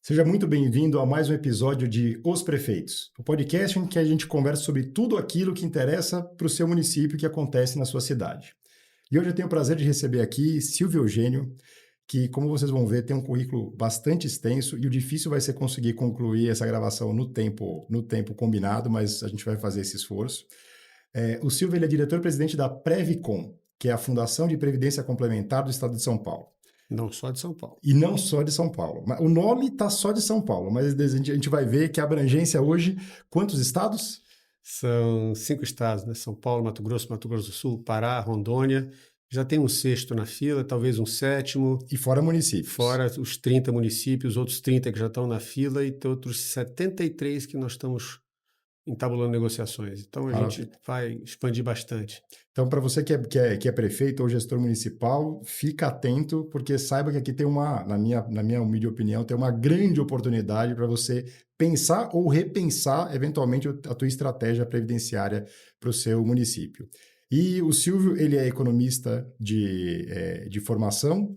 Seja muito bem-vindo a mais um episódio de Os Prefeitos, o podcast em que a gente conversa sobre tudo aquilo que interessa para o seu município que acontece na sua cidade. E hoje eu tenho o prazer de receber aqui Silvio Eugênio, que, como vocês vão ver, tem um currículo bastante extenso e o difícil vai ser conseguir concluir essa gravação no tempo combinado, mas a gente vai fazer esse esforço. O Silvio ele é diretor-presidente da Previcom, que é a Fundação de Previdência Complementar do Estado de São Paulo. Não só de São Paulo. E não só de São Paulo. O nome está só de São Paulo, mas a gente vai ver que a abrangência hoje, quantos estados? São 5 estados, né? São Paulo, Mato Grosso do Sul, Pará, Rondônia. Já tem um sexto na fila, talvez um sétimo. E fora municípios. Fora os 30 municípios, outros 30 que já estão na fila e tem outros 73 que nós estamos entabulando negociações. Então, a gente vai expandir bastante. Então, para você que é prefeito ou gestor municipal, fica atento, porque saiba que aqui tem na minha humilde opinião, tem uma grande oportunidade para você pensar ou repensar, eventualmente, a tua estratégia previdenciária para o seu município. E o Silvio, ele é economista de formação,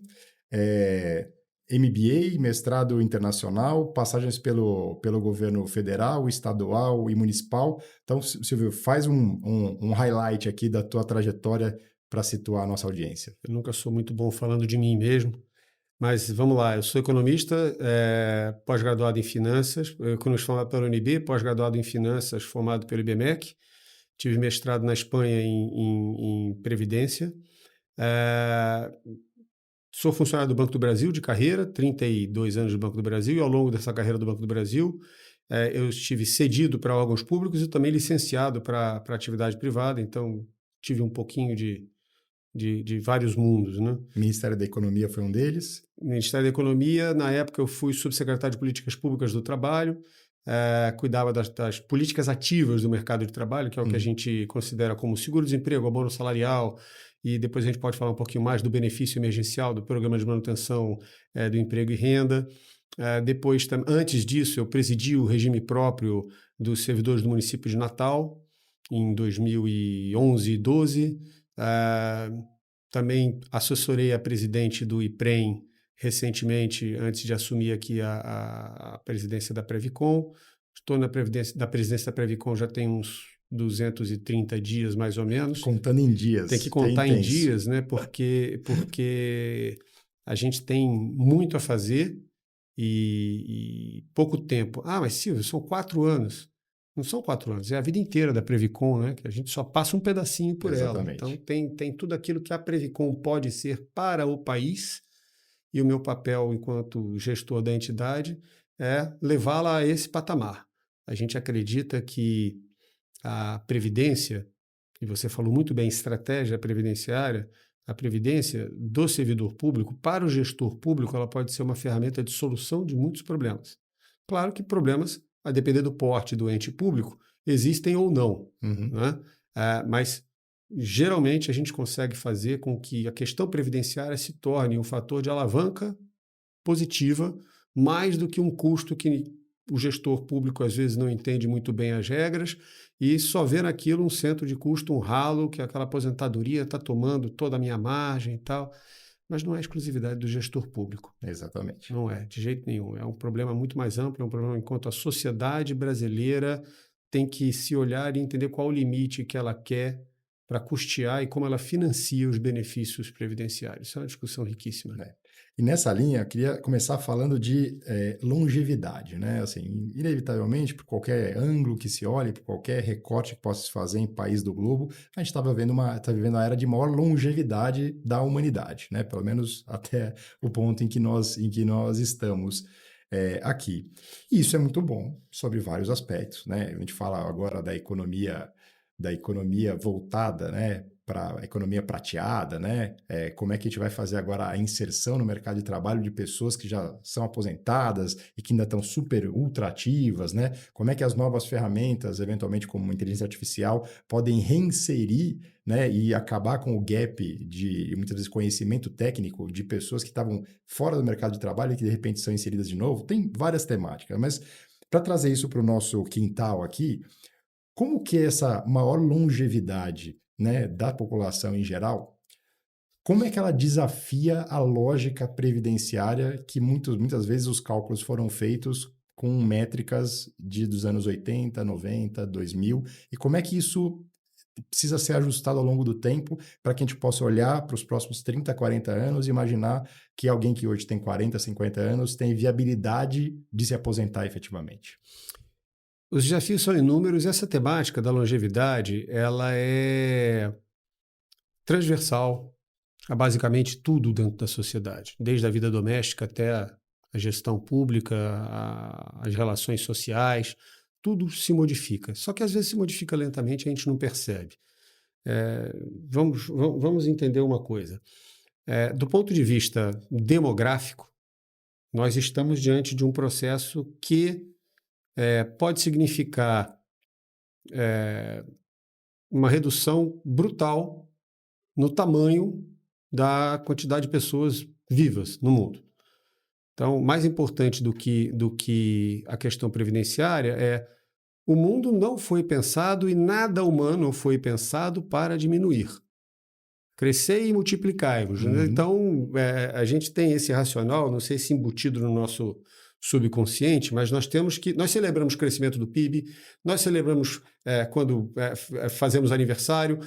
MBA, mestrado internacional, passagens pelo governo federal, estadual e municipal. Então, Silvio, faz um highlight aqui da tua trajetória para situar a nossa audiência. Eu nunca sou muito bom falando de mim mesmo, mas vamos lá. Eu sou economista, pós-graduado em finanças, economista formado pela UNB, pós-graduado em finanças, formado pelo IBMEC. Tive mestrado na Espanha em Previdência. Sou funcionário do Banco do Brasil de carreira, 32 anos do Banco do Brasil, e ao longo dessa carreira do Banco do Brasil, eu estive cedido para órgãos públicos e também licenciado para atividade privada, então tive um pouquinho de vários mundos, né? Ministério da Economia foi um deles? Ministério da Economia, na época eu fui subsecretário de Políticas Públicas do Trabalho, cuidava das políticas ativas do mercado de trabalho, que é o que a gente considera como seguro-desemprego, abono salarial, e depois a gente pode falar um pouquinho mais do benefício emergencial, do programa de manutenção do emprego e renda. Antes disso, eu presidi o regime próprio dos servidores do município de Natal, em 2011 e 2012. Também assessorei a presidente do IPREM recentemente, antes de assumir aqui a presidência da Previcom. Estou na presidência da Previcom já tem uns 230 dias, mais ou menos. Contando em dias. Tem que contar em dias, né? Porque a gente tem muito a fazer e pouco tempo. Mas Silvio, são 4 anos. Não são 4 anos, é a vida inteira da Previcom, né? Que a gente só passa um pedacinho por Exatamente. ela. Então tem tudo aquilo que a Previcom pode ser para o país, e o meu papel enquanto gestor da entidade é levá-la a esse patamar. A gente acredita que a Previdência, e você falou muito bem, estratégia previdenciária, a previdência do servidor público, para o gestor público, ela pode ser uma ferramenta de solução de muitos problemas. Claro que problemas, a depender do porte do ente público, existem ou não, né? Mas geralmente a gente consegue fazer com que a questão previdenciária se torne um fator de alavanca positiva, mais do que um custo que o gestor público às vezes não entende muito bem as regras e só vê naquilo um centro de custo, um ralo, que aquela aposentadoria está tomando toda a minha margem e tal. Mas não é exclusividade do gestor público. Exatamente. Não é, de jeito nenhum. É um problema muito mais amplo, é um problema enquanto a sociedade brasileira tem que se olhar e entender qual o limite que ela quer para custear e como ela financia os benefícios previdenciários. Isso é uma discussão riquíssima. E nessa linha, eu queria começar falando de longevidade, né? Assim, inevitavelmente, por qualquer ângulo que se olhe, por qualquer recorte que possa se fazer em país do globo, a gente está vivendo a era de maior longevidade da humanidade, né? Pelo menos até o ponto em que nós estamos aqui. E isso é muito bom sobre vários aspectos, né? A gente fala agora da economia voltada, né, para a economia prateada, né? Como é que a gente vai fazer agora a inserção no mercado de trabalho de pessoas que já são aposentadas e que ainda estão super ultra ativas, né? Como é que as novas ferramentas, eventualmente como inteligência artificial, podem reinserir, né, e acabar com o gap de, muitas vezes, conhecimento técnico de pessoas que estavam fora do mercado de trabalho e que, de repente, são inseridas de novo? Tem várias temáticas, mas para trazer isso para o nosso quintal aqui, como que é essa maior longevidade, né, da população em geral, Como é que ela desafia a lógica previdenciária que muitas vezes os cálculos foram feitos com métricas dos anos 80, 90, 2000, e como é que isso precisa ser ajustado ao longo do tempo para que a gente possa olhar para os próximos 30, 40 anos e imaginar que alguém que hoje tem 40, 50 anos tem viabilidade de se aposentar efetivamente? Os desafios são inúmeros. Essa temática da longevidade, ela é transversal a basicamente tudo dentro da sociedade, desde a vida doméstica até a gestão pública, as relações sociais, tudo se modifica. Só que às vezes se modifica lentamente e a gente não percebe. Vamos entender uma coisa. Do ponto de vista demográfico, nós estamos diante de um processo que pode significar uma redução brutal no tamanho da quantidade de pessoas vivas no mundo. Então, mais importante do que a questão previdenciária é o mundo não foi pensado e nada humano foi pensado para diminuir. Crescer e multiplicar-vos. Uhum. Então, a gente tem esse racional, não sei se embutido no nosso subconsciente, mas nós celebramos o crescimento do PIB, nós celebramos quando fazemos aniversário,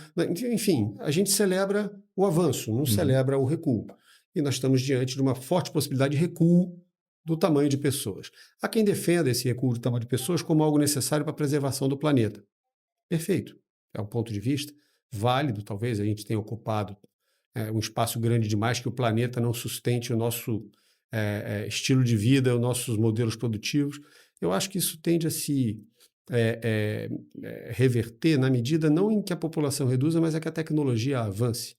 enfim, a gente celebra o avanço, não celebra o recuo. E nós estamos diante de uma forte possibilidade de recuo do tamanho de pessoas. Há quem defenda esse recuo do tamanho de pessoas como algo necessário para a preservação do planeta. Perfeito, é um ponto de vista válido, talvez a gente tenha ocupado um espaço grande demais que o planeta não sustente o nosso estilo de vida, os nossos modelos produtivos. Eu acho que isso tende a se reverter na medida não em que a população reduza, mas é que a tecnologia avance.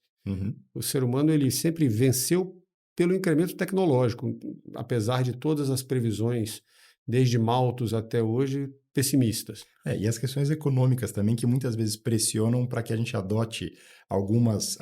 O ser humano ele sempre venceu pelo incremento tecnológico, apesar de todas as previsões, desde Malthus até hoje, pessimistas. E as questões econômicas também, que muitas vezes pressionam para que a gente adote algumas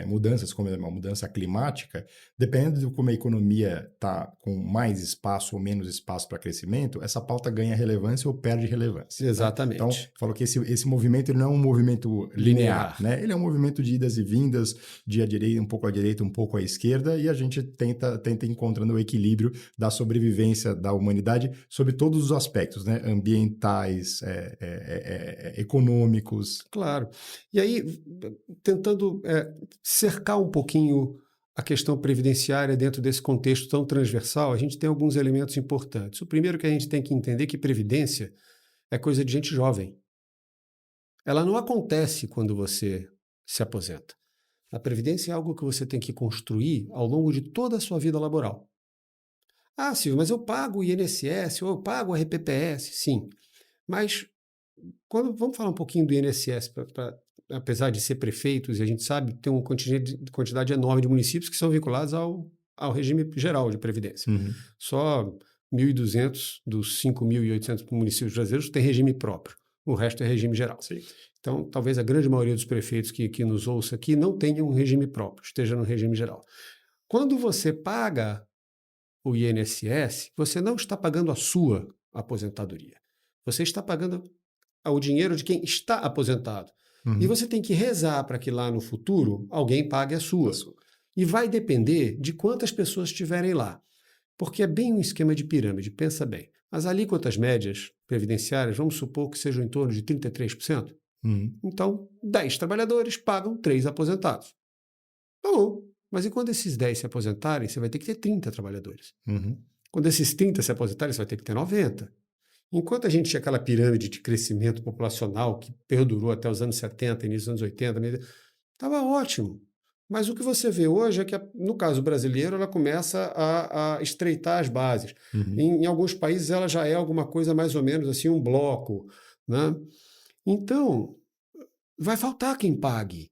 mudanças, como uma mudança climática, dependendo de como a economia está com mais espaço ou menos espaço para crescimento, essa pauta ganha relevância ou perde relevância. Exatamente. Né? Então, falou que esse movimento ele não é um movimento linear, né? Ele é um movimento de idas e vindas, de um pouco à direita, um pouco à esquerda, e a gente tenta encontrando o equilíbrio da sobrevivência da humanidade sobre todos os aspectos, né? Ambientais, econômicos. Claro. E aí, tentando cercar um pouquinho a questão previdenciária dentro desse contexto tão transversal, a gente tem alguns elementos importantes. O primeiro que a gente tem que entender que previdência é coisa de gente jovem. Ela não acontece quando você se aposenta. A previdência é algo que você tem que construir ao longo de toda a sua vida laboral. Ah, Silvio, mas eu pago o INSS ou eu pago o RPPS, sim. Mas vamos falar um pouquinho do INSS, apesar de ser prefeitos, e a gente sabe tem uma quantidade enorme de municípios que são vinculados ao regime geral de previdência. Só 1.200 dos 5.800 municípios brasileiros têm regime próprio. O resto é regime geral. Sim. Então, talvez a grande maioria dos prefeitos que nos ouça aqui não tenha um regime próprio, esteja no regime geral. Quando você paga o INSS, você não está pagando a sua aposentadoria. Você está pagando o dinheiro de quem está aposentado. E você tem que rezar para que lá no futuro alguém pague a sua. E vai depender de quantas pessoas estiverem lá. Porque é bem um esquema de pirâmide, pensa bem. As alíquotas médias previdenciárias, vamos supor que sejam em torno de 33%. Então, 10 trabalhadores pagam 3 aposentados. Tá bom. Mas e quando esses 10 se aposentarem, você vai ter que ter 30 trabalhadores. Quando esses 30 se aposentarem, você vai ter que ter 90. Enquanto a gente tinha aquela pirâmide de crescimento populacional que perdurou até os anos 70, início dos anos 80, estava ótimo. Mas o que você vê hoje é que, no caso brasileiro, ela começa a estreitar as bases. Em alguns países ela já é alguma coisa mais ou menos assim, um bloco, né? Então, vai faltar quem pague.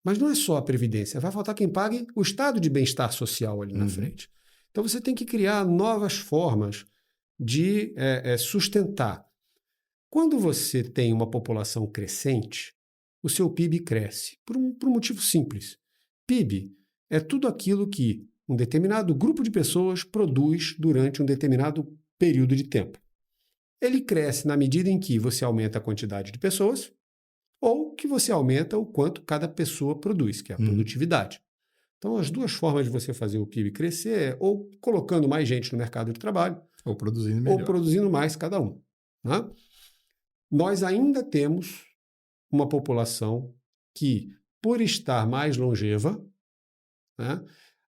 Mas não é só a Previdência, vai faltar quem pague o estado de bem-estar social ali na frente. Então você tem que criar novas formas de sustentar. Quando você tem uma população crescente, o seu PIB cresce, por um motivo simples. PIB é tudo aquilo que um determinado grupo de pessoas produz durante um determinado período de tempo. Ele cresce na medida em que você aumenta a quantidade de pessoas ou que você aumenta o quanto cada pessoa produz, que é a produtividade. Então, as duas formas de você fazer o PIB crescer é ou colocando mais gente no mercado de trabalho, Ou produzindo ou melhor. produzindo mais cada um. Né? Nós ainda temos uma população que, por estar mais longeva, né,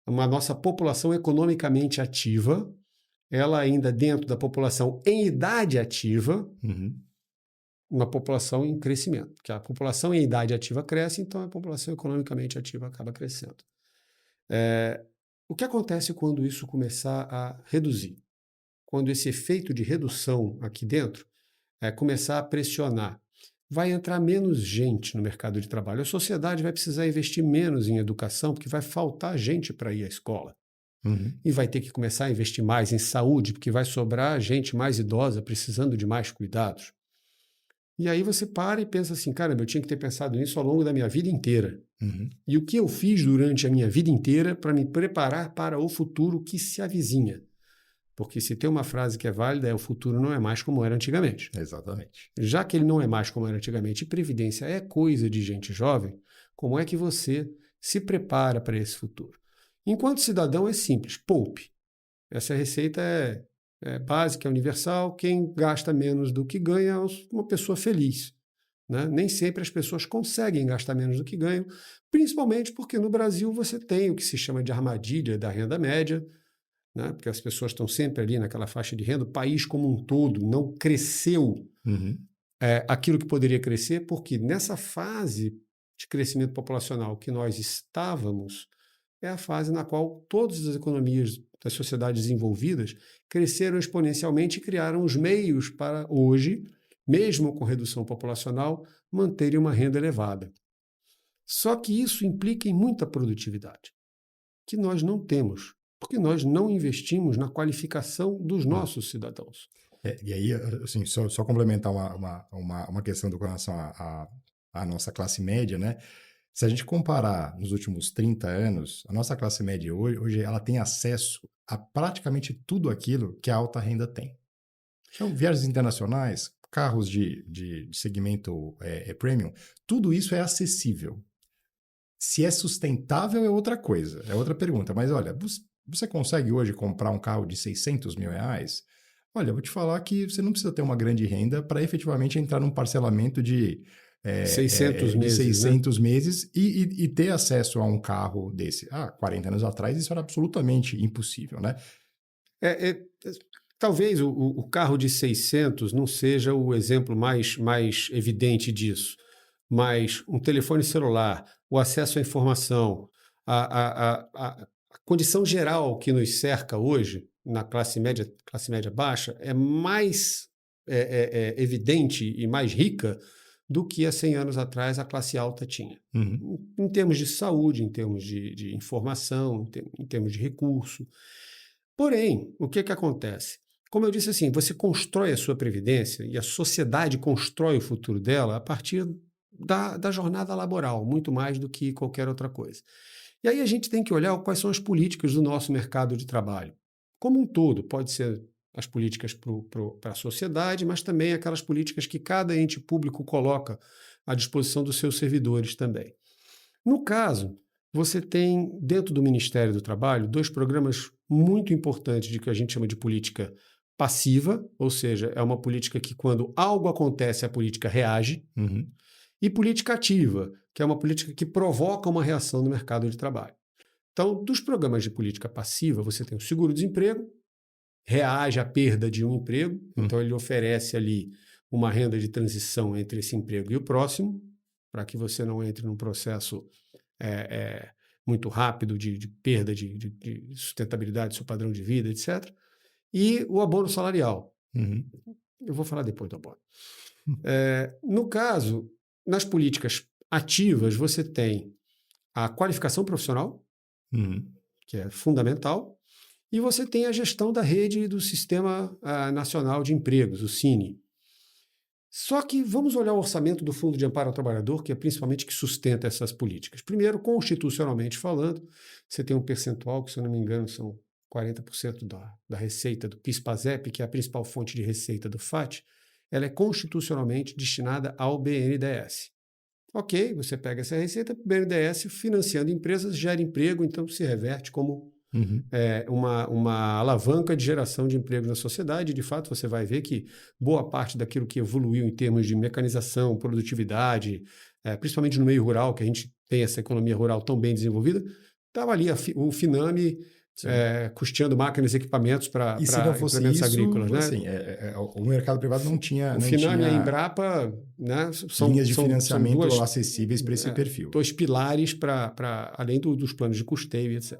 uma nossa população economicamente ativa, ela ainda dentro da população em idade ativa, uma população em crescimento. Porque a população em idade ativa cresce, então a população economicamente ativa acaba crescendo. O que acontece quando isso começar a reduzir? Quando esse efeito de redução aqui dentro começar a pressionar, vai entrar menos gente no mercado de trabalho. A sociedade vai precisar investir menos em educação, porque vai faltar gente para ir à escola. E vai ter que começar a investir mais em saúde, porque vai sobrar gente mais idosa precisando de mais cuidados. E aí você para e pensa assim, caramba, eu tinha que ter pensado nisso ao longo da minha vida inteira. E o que eu fiz durante a minha vida inteira para me preparar para o futuro que se avizinha? Porque se tem uma frase que é válida, o futuro não é mais como era antigamente. Exatamente. Já que ele não é mais como era antigamente, e previdência é coisa de gente jovem, como é que você se prepara para esse futuro? Enquanto cidadão é simples, poupe. Essa receita é básica, é universal. Quem gasta menos do que ganha é uma pessoa feliz. Né? Nem sempre as pessoas conseguem gastar menos do que ganham, principalmente porque no Brasil você tem o que se chama de armadilha da renda média, né? Porque as pessoas estão sempre ali naquela faixa de renda. O país como um todo não cresceu aquilo que poderia crescer, porque nessa fase de crescimento populacional que nós estávamos, é a fase na qual todas as economias das sociedades desenvolvidas cresceram exponencialmente e criaram os meios para hoje, mesmo com redução populacional, manterem uma renda elevada. Só que isso implica em muita produtividade, que nós não temos, porque nós não investimos na qualificação dos nossos cidadãos. E aí, assim, só complementar uma questão com relação à nossa classe média, né? Se a gente comparar nos últimos 30 anos, a nossa classe média hoje ela tem acesso a praticamente tudo aquilo que a alta renda tem. Então, viagens internacionais, carros de segmento premium, tudo isso é acessível. Se é sustentável é outra coisa, é outra pergunta. Mas olha, você consegue hoje comprar um carro de 600 mil reais? Olha, eu vou te falar que você não precisa ter uma grande renda para efetivamente entrar num parcelamento de 600 meses, 600 meses e ter acesso a um carro desse. 40 anos atrás isso era absolutamente impossível, né? Talvez o carro de 600 não seja o exemplo mais evidente disso, mas um telefone celular, o acesso à informação, a condição geral que nos cerca hoje, na classe média baixa, é mais evidente e mais rica do que há 100 anos atrás a classe alta tinha. Em termos de saúde, em termos de informação, em termos de recurso. Porém, o que acontece? Como eu disse assim, você constrói a sua previdência e a sociedade constrói o futuro dela a partir da jornada laboral, muito mais do que qualquer outra coisa. E aí a gente tem que olhar quais são as políticas do nosso mercado de trabalho. Como um todo, pode ser as políticas para a sociedade, mas também aquelas políticas que cada ente público coloca à disposição dos seus servidores também. No caso, você tem, dentro do Ministério do Trabalho, dois programas muito importantes de que a gente chama de política passiva, ou seja, é uma política que quando algo acontece, a política reage, e política ativa, que é uma política que provoca uma reação no mercado de trabalho. Então, dos programas de política passiva, você tem o seguro-desemprego, reage à perda de um emprego, então ele oferece ali uma renda de transição entre esse emprego e o próximo, para que você não entre num processo muito rápido de perda de sustentabilidade do seu padrão de vida, etc. E o abono salarial. Eu vou falar depois do abono. No caso, nas políticas ativas, você tem a qualificação profissional, que é fundamental, e você tem a gestão da rede do Sistema Nacional de Empregos, o SINE. Só que vamos olhar o orçamento do Fundo de Amparo ao Trabalhador, que é principalmente que sustenta essas políticas. Primeiro, constitucionalmente falando, você tem um percentual que, se eu não me engano, são 40% da receita do PIS/PASEP, que é a principal fonte de receita do FAT, ela é constitucionalmente destinada ao BNDES. Ok, você pega essa receita, o BNDES financiando empresas gera emprego, então se reverte como uma alavanca de geração de emprego na sociedade. De fato, você vai ver que boa parte daquilo que evoluiu em termos de mecanização, produtividade, principalmente no meio rural, que a gente tem essa economia rural tão bem desenvolvida, estava ali o Finame custeando máquinas e equipamentos para E se não fosse implementos isso, agrícolas, né? assim, o mercado privado não tinha, O não Finame e a tinha Embrapa, né, linhas de são financiamento duas, acessíveis para esse perfil. dois pilares além dos planos de custeio, etc.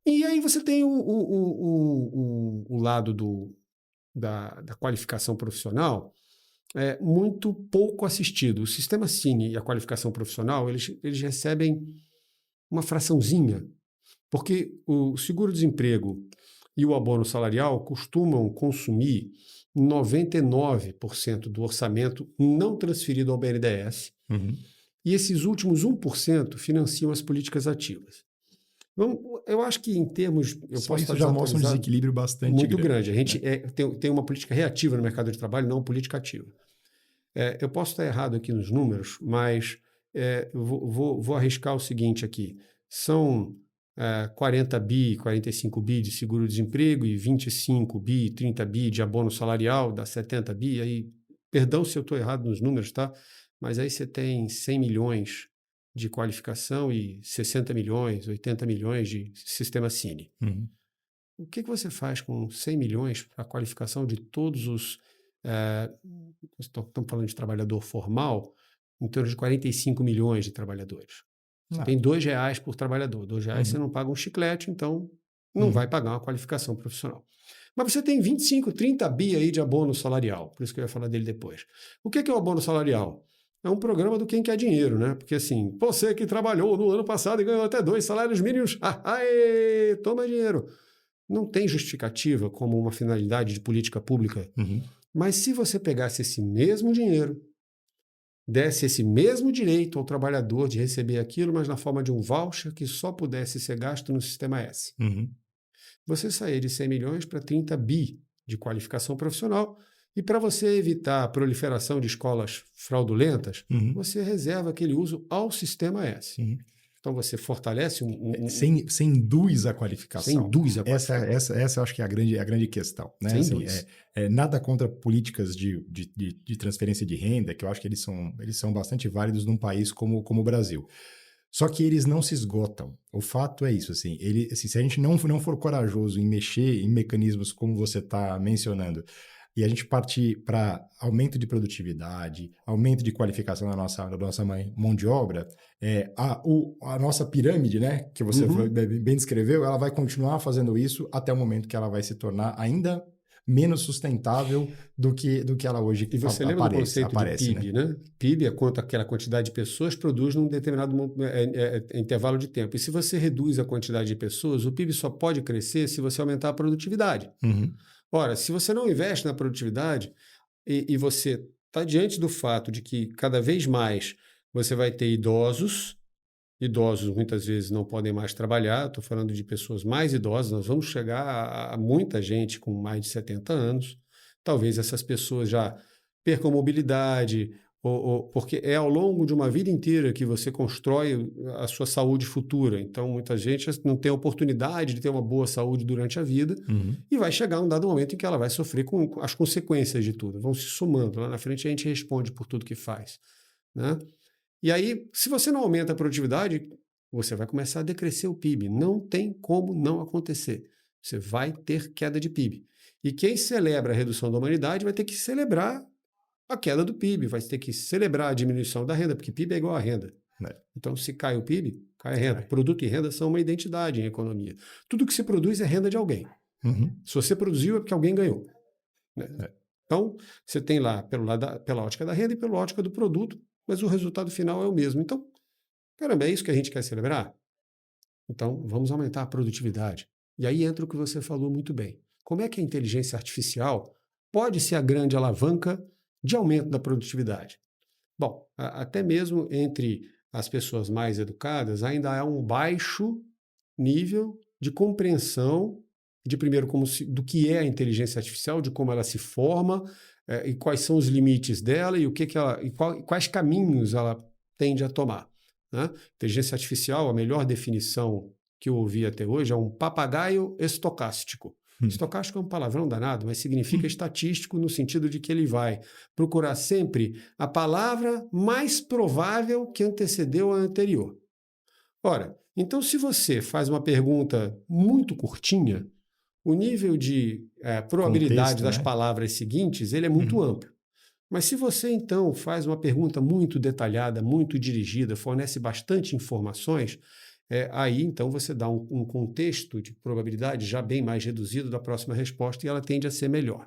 E aí você tem o lado da qualificação profissional muito pouco assistido. O sistema Cine e a qualificação profissional, eles recebem uma fraçãozinha, porque o seguro-desemprego e o abono salarial costumam consumir 99% do orçamento não transferido ao BNDES, e esses últimos 1% financiam as políticas ativas. Eu acho que em termos... Eu Só posso isso estar já mostra um desatualizado, desequilíbrio bastante muito grande. grande. A gente tem uma política reativa no mercado de trabalho, não uma política ativa. Eu posso estar errado aqui nos números, mas eu vou arriscar o seguinte aqui. São 40 bi, 45 bi de seguro-desemprego e 25 bi, 30 bi de abono salarial, dá 70 bi. Aí, perdão se eu estou errado nos números, tá? Mas aí você tem 100 milhões de qualificação e 60 milhões, 80 milhões de sistema Cine. O que você faz com 100 milhões para a qualificação de todos os... estamos falando de trabalhador formal, em torno de 45 milhões de trabalhadores. Você tem R$2 por trabalhador. R$2 você não paga um chiclete, então não vai pagar uma qualificação profissional. Mas você tem 25, 30 bi aí de abono salarial. Por isso que eu ia falar dele depois. O que é o abono salarial? É um programa do quem quer dinheiro, né? Porque assim, você que trabalhou no ano passado e ganhou até 2 salários mínimos, aê, toma dinheiro. Não tem justificativa como uma finalidade de política pública. Mas se você pegasse esse mesmo dinheiro, desse esse mesmo direito ao trabalhador de receber aquilo, mas na forma de um voucher que só pudesse ser gasto no sistema S, você sair de 100 milhões para 30 bi de qualificação profissional. E para você evitar a proliferação de escolas fraudulentas, você reserva aquele uso ao sistema S. Então você fortalece Você induz a qualificação. Você induz a qualificação. Essa eu acho que é a grande questão. Né? Assim, nada contra políticas de transferência de renda, que eu acho que eles são bastante válidos num país como o Brasil. Só que eles não se esgotam. O fato é isso. Assim, se a gente não for corajoso em mexer em mecanismos como você está mencionando, e a gente partir para aumento de produtividade, aumento de qualificação da nossa mão de obra, a nossa pirâmide, né, que você bem descreveu, ela vai continuar fazendo isso até o momento que ela vai se tornar ainda menos sustentável do que ela hoje aparece. E você lembra do conceito de PIB, né? PIB é quanto aquela quantidade de pessoas produz num determinado intervalo de tempo. E se você reduz a quantidade de pessoas, o PIB só pode crescer se você aumentar a produtividade. Ora, se você não investe na produtividade e você está diante do fato de que cada vez mais você vai ter idosos muitas vezes não podem mais trabalhar, estou falando de pessoas mais idosas, nós vamos chegar a muita gente com mais de 70 anos, talvez essas pessoas já percam mobilidade, porque é ao longo de uma vida inteira que você constrói a sua saúde futura. Então, muita gente não tem a oportunidade de ter uma boa saúde durante a vida e vai chegar um dado momento em que ela vai sofrer com as consequências de tudo. Vão se somando. Lá na frente a gente responde por tudo que faz, né? E aí, se você não aumenta a produtividade, você vai começar a decrescer o PIB. Não tem como não acontecer. Você vai ter queda de PIB. E quem celebra a redução da humanidade vai ter que celebrar a queda do PIB, vai ter que celebrar a diminuição da renda, porque PIB é igual a renda. Então, se cai o PIB, cai a renda. Produto e renda são uma identidade em economia. Tudo que se produz é renda de alguém. Se você produziu, é porque alguém ganhou. Então, você tem lá pela ótica da renda e pela ótica do produto, mas o resultado final é o mesmo. Então, caramba, é isso que a gente quer celebrar? Então, vamos aumentar a produtividade. E aí entra o que você falou muito bem. Como é que a inteligência artificial pode ser a grande alavanca de aumento da produtividade? Bom, até mesmo entre as pessoas mais educadas, ainda há um baixo nível de compreensão primeiro, do que é a inteligência artificial, de como ela se forma, e quais são os limites dela, e quais caminhos ela tende a tomar, né? Inteligência artificial, a melhor definição que eu ouvi até hoje é um papagaio estocástico. Estocástico é um palavrão danado, mas significa estatístico no sentido de que ele vai procurar sempre a palavra mais provável que antecedeu a anterior. Ora, então se você faz uma pergunta muito curtinha, o nível de probabilidade Contexto, das né? palavras seguintes ele é muito amplo. Mas se você, então, faz uma pergunta muito detalhada, muito dirigida, fornece bastante informações, aí, então, você dá um contexto de probabilidade já bem mais reduzido da próxima resposta e ela tende a ser melhor.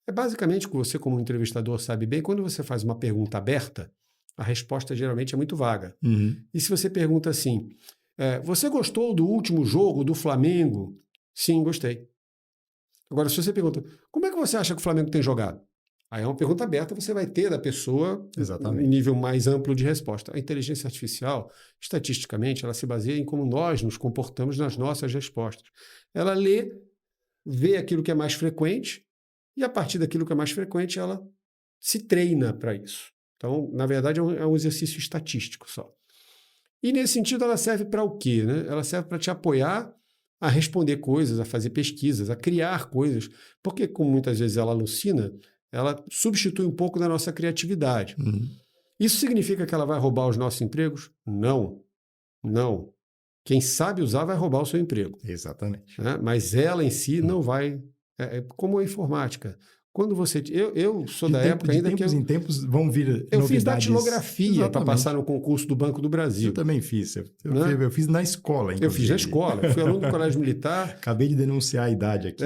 É basicamente o que você, como entrevistador, sabe bem, quando você faz uma pergunta aberta, a resposta geralmente é muito vaga. E se você pergunta assim, você gostou do último jogo do Flamengo? Sim, gostei. Agora, se você pergunta, como é que você acha que o Flamengo tem jogado? Aí é uma pergunta aberta, você vai ter da pessoa um nível mais amplo de resposta. A inteligência artificial, estatisticamente, ela se baseia em como nós nos comportamos nas nossas respostas. Ela lê, vê aquilo que é mais frequente e, a partir daquilo que é mais frequente, ela se treina para isso. Então, na verdade, é um exercício estatístico só. E, nesse sentido, ela serve para o quê, né? Ela serve para te apoiar a responder coisas, a fazer pesquisas, a criar coisas, porque, como muitas vezes ela alucina, ela substitui um pouco da nossa criatividade. Isso significa que ela vai roubar os nossos empregos? Não. Não. Quem sabe usar vai roubar o seu emprego. Exatamente. Né? Mas ela em si não vai... como a informática. Quando você... Eu sou da época ainda que... De tempos em tempos vão vir novidades. Eu fiz datilografia para passar no concurso do Banco do Brasil. Eu também fiz. Eu fiz na escola, inclusive. Eu fiz na escola. Fui aluno do Colégio Militar. Acabei de denunciar a idade aqui.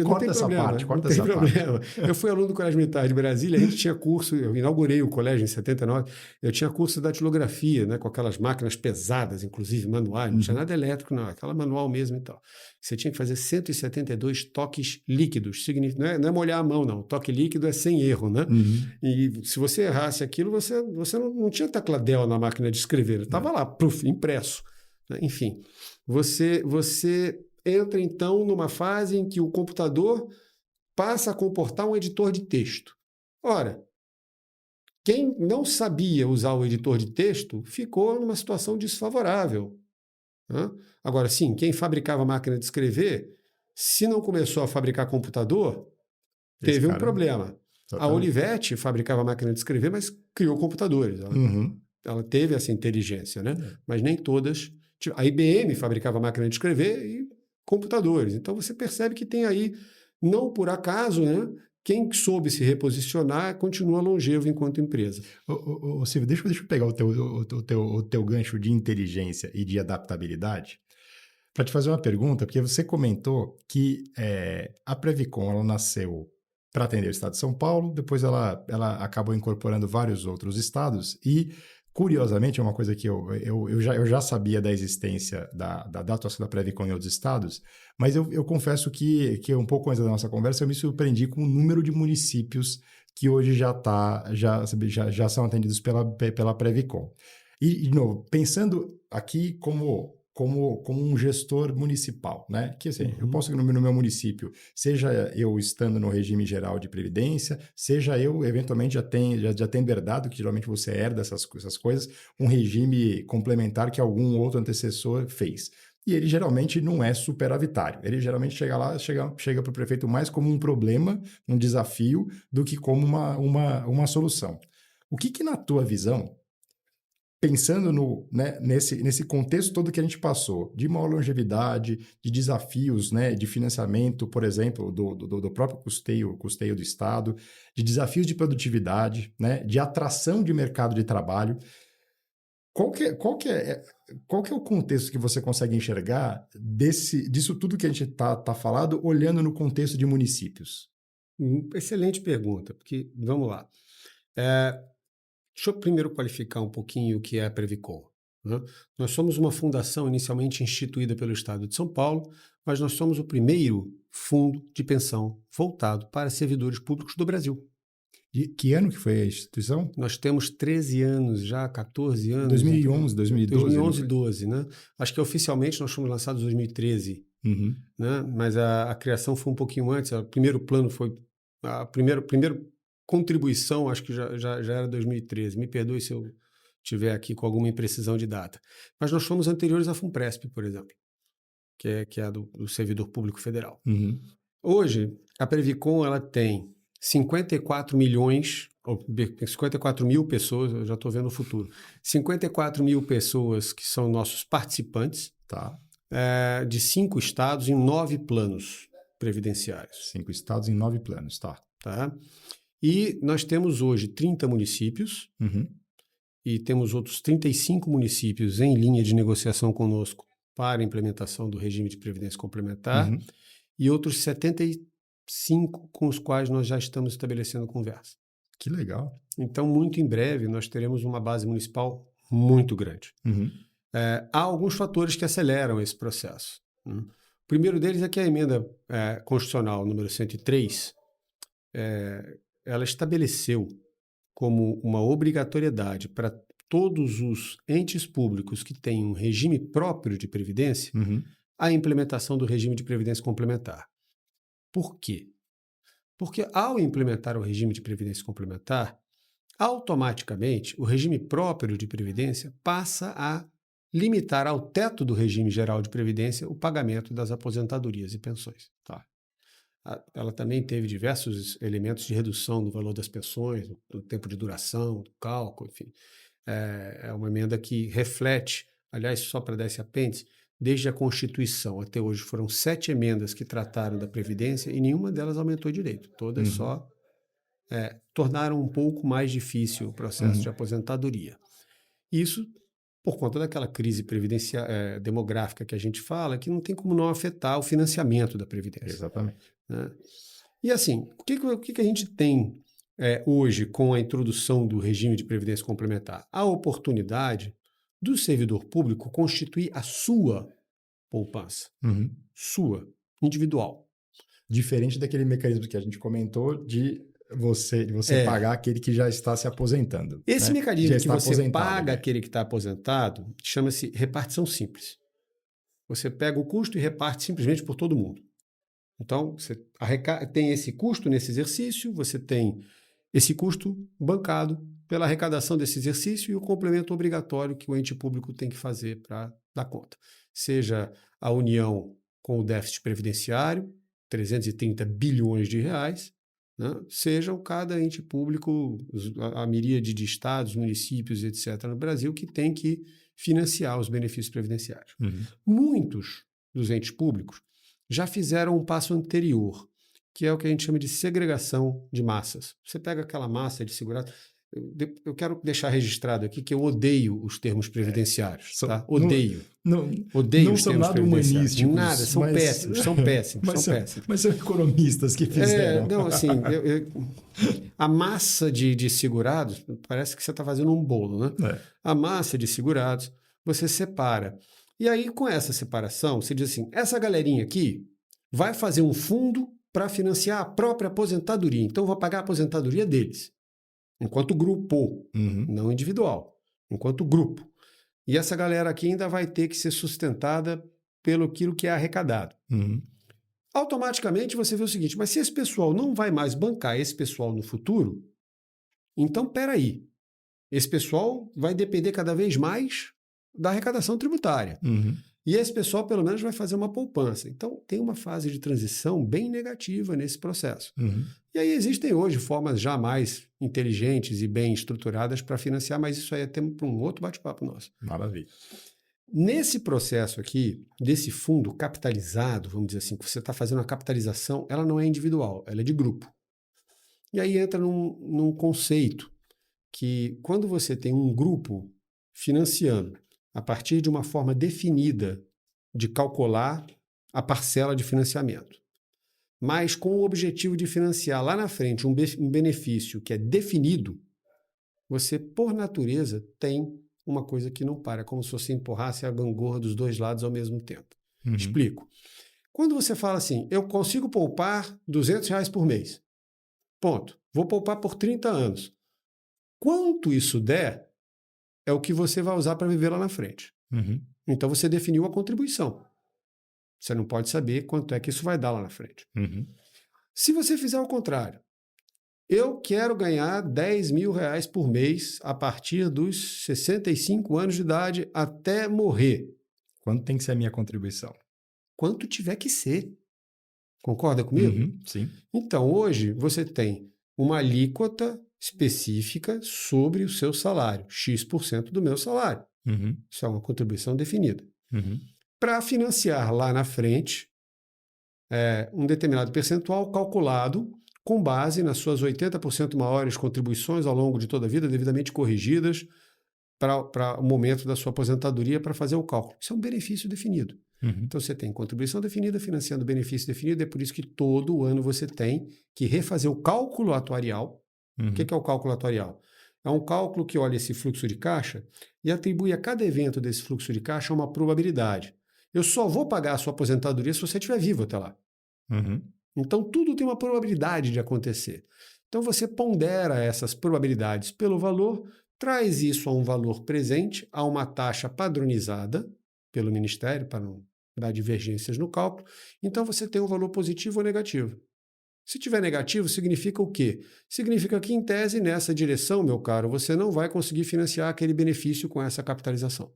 Corta essa parte, corta essa parte. Eu fui aluno do Colégio Militar de Brasília. A gente tinha curso... Eu inaugurei o colégio em 79. Eu tinha curso de datilografia, né, com aquelas máquinas pesadas, inclusive manuais. Não tinha nada elétrico, não. Aquela manual mesmo e tal. Você tinha que fazer 172 toques líquidos. Não é molhar a mão, não. O toque líquido é sem erro, né? E se você errasse aquilo, você não tinha tecladel na máquina de escrever. Estava lá, impresso. Enfim, você entra, então, numa fase em que o computador passa a comportar um editor de texto. Ora, quem não sabia usar o editor de texto ficou numa situação desfavorável. Né? Agora, sim, quem fabricava máquina de escrever, se não começou a fabricar computador, teve um problema. A Olivetti fabricava máquina de escrever, mas criou computadores. Ela teve essa inteligência, né? Mas nem todas. A IBM fabricava máquina de escrever e computadores. Então você percebe que tem aí, não por acaso, né? Quem soube se reposicionar continua longevo enquanto empresa. Silvio, deixa eu pegar o teu gancho de inteligência e de adaptabilidade para te fazer uma pergunta, porque você comentou que a Previcon ela nasceu para atender o estado de São Paulo, depois ela acabou incorporando vários outros estados e, curiosamente, é uma coisa que eu já sabia da existência da atuação da Previcon em outros estados, mas eu confesso que um pouco antes da nossa conversa eu me surpreendi com o número de municípios que hoje já são atendidos pela Previcon. E, de novo, pensando aqui como um gestor municipal, né? Que assim, eu posso ir no meu município, seja eu estando no regime geral de previdência, seja eu eventualmente já tendo herdado, que geralmente você herda essas coisas, um regime complementar que algum outro antecessor fez. E ele geralmente não é superavitário. Ele geralmente chega para o prefeito mais como um problema, um desafio, do que como uma solução. O que na tua visão, pensando nesse contexto todo que a gente passou, de maior longevidade, de desafios, né, de financiamento, por exemplo, do próprio custeio do Estado, de desafios de produtividade, né, de atração de mercado de trabalho, qual que é o contexto que você consegue enxergar disso tudo que a gente está falando, olhando no contexto de municípios? Excelente pergunta, porque, vamos lá. Deixa eu primeiro qualificar um pouquinho o que é a Previcon. Né? Nós somos uma fundação inicialmente instituída pelo Estado de São Paulo, mas nós somos o primeiro fundo de pensão voltado para servidores públicos do Brasil. E que ano que foi a instituição? Nós temos 13 anos já, 14 anos. 2011, 2012. 2011 e 12, né? Acho que oficialmente nós fomos lançados em 2013, né? Mas a criação foi um pouquinho antes. O primeiro plano foi... A primeira contribuição, acho que já era 2013. Me perdoe se eu tiver aqui com alguma imprecisão de data. Mas nós fomos anteriores à FUNPRESP, por exemplo, que é a do Servidor Público Federal. Uhum. Hoje, a Previcon ela tem 54 milhões, ou 54 mil pessoas, eu já estou vendo o futuro, 54 mil pessoas que são nossos participantes, Tá. de 5 estados em 9 planos previdenciários. 5 estados em 9 planos, tá. Tá? E nós temos hoje 30 municípios Uhum. e temos outros 35 municípios em linha de negociação conosco para a implementação do regime de previdência complementar Uhum. e outros 75 com os quais nós já estamos estabelecendo conversa. Que legal. Então, muito em breve, nós teremos uma base municipal muito grande. Uhum. Há alguns fatores que aceleram esse processo. O primeiro deles é que a emenda constitucional número 103, ela estabeleceu como uma obrigatoriedade para todos os entes públicos que têm um regime próprio de previdência Uhum. a implementação do regime de previdência complementar. Por quê? Porque ao implementar o regime de previdência complementar, automaticamente o regime próprio de previdência passa a limitar ao teto do regime geral de previdência o pagamento das aposentadorias e pensões. Tá. Ela também teve diversos elementos de redução no valor das pensões, do tempo de duração, do cálculo, enfim. É uma emenda que reflete, aliás, só para dar esse apêndice, desde a Constituição até hoje foram 7 emendas que trataram da Previdência e nenhuma delas aumentou direito. Todas só tornaram um pouco mais difícil o processo de aposentadoria. Isso por conta daquela crise demográfica que a gente fala, que não tem como não afetar o financiamento da Previdência. Exatamente. Né? E assim, o que a gente tem hoje com a introdução do regime de previdência complementar? A oportunidade do servidor público constituir a sua poupança, sua, individual. Diferente daquele mecanismo que a gente comentou de você pagar aquele que já está se aposentando. Esse mecanismo que você paga né? aquele que está aposentado chama-se repartição simples. Você pega o custo e reparte simplesmente por todo mundo. Então, você tem esse custo nesse exercício, você tem esse custo bancado pela arrecadação desse exercício e o complemento obrigatório que o ente público tem que fazer para dar conta. Seja a União com o déficit previdenciário, 330 bilhões de reais, né? Seja cada ente público, a miríade de estados, municípios, etc., no Brasil, que tem que financiar os benefícios previdenciários. Muitos dos entes públicos já fizeram um passo anterior, que é o que a gente chama de segregação de massas. Você pega aquela massa de segurado. Eu quero deixar registrado aqui que eu odeio os termos previdenciários. Tá? Odeio. Odeio os termos previdenciários. Nada, são péssimos. Mas são economistas que fizeram. Não, assim, a massa de segurados, parece que você está fazendo um bolo, né? A massa de segurados, você separa. E aí, com essa separação, você diz assim, essa galerinha aqui vai fazer um fundo para financiar a própria aposentadoria. Então, eu vou pagar a aposentadoria deles, enquanto grupo, não individual, enquanto grupo. E essa galera aqui ainda vai ter que ser sustentada pelo aquilo que é arrecadado. Automaticamente, você vê o seguinte, mas se esse pessoal não vai mais bancar esse pessoal no futuro, então, peraí, esse pessoal vai depender cada vez mais da arrecadação tributária. E esse pessoal, pelo menos, vai fazer uma poupança. Então, tem uma fase de transição bem negativa nesse processo. E aí existem hoje formas já mais inteligentes e bem estruturadas para financiar, mas isso aí é tema para um outro bate-papo nosso. Maravilha. Nesse processo aqui, desse fundo capitalizado, vamos dizer assim, que você está fazendo a capitalização, ela não é individual, ela é de grupo. E aí entra num conceito que quando você tem um grupo financiando a partir de uma forma definida de calcular a parcela de financiamento, mas com o objetivo de financiar lá na frente um benefício que é definido, você, por natureza, tem uma coisa que não para, como se você empurrasse a gangorra dos dois lados ao mesmo tempo. Explico. Quando você fala assim, eu consigo poupar R$200 por mês, ponto, vou poupar por 30 anos. Quanto isso der, é o que você vai usar para viver lá na frente. Então você definiu a contribuição. Você não pode saber quanto é que isso vai dar lá na frente. Se você fizer o contrário, Eu quero ganhar R$ 10.000 por mês a partir dos 65 anos de idade até morrer. Quanto tem que ser a minha contribuição? Quanto tiver que ser. Concorda comigo? Sim. Então, hoje, você tem uma alíquota específica sobre o seu salário, X% do meu salário. Isso é uma contribuição definida. Para financiar lá na frente um determinado percentual calculado com base nas suas 80% maiores contribuições ao longo de toda a vida, devidamente corrigidas para o momento da sua aposentadoria para fazer o cálculo. Isso é um benefício definido. Então você tem contribuição definida, financiando benefício definido, é por isso que todo ano você tem que refazer o cálculo atuarial. O que é o cálculo atuarial? É um cálculo que olha esse fluxo de caixa e atribui a cada evento desse fluxo de caixa uma probabilidade. Eu só vou pagar a sua aposentadoria se você estiver vivo até lá. Então tudo tem uma probabilidade de acontecer. Então você pondera essas probabilidades pelo valor, traz isso a um valor presente, a uma taxa padronizada pelo Ministério, para não dar divergências no cálculo. Então você tem um valor positivo ou negativo. Se tiver negativo, significa o quê? Significa que, em tese, nessa direção, meu caro, você não vai conseguir financiar aquele benefício com essa capitalização.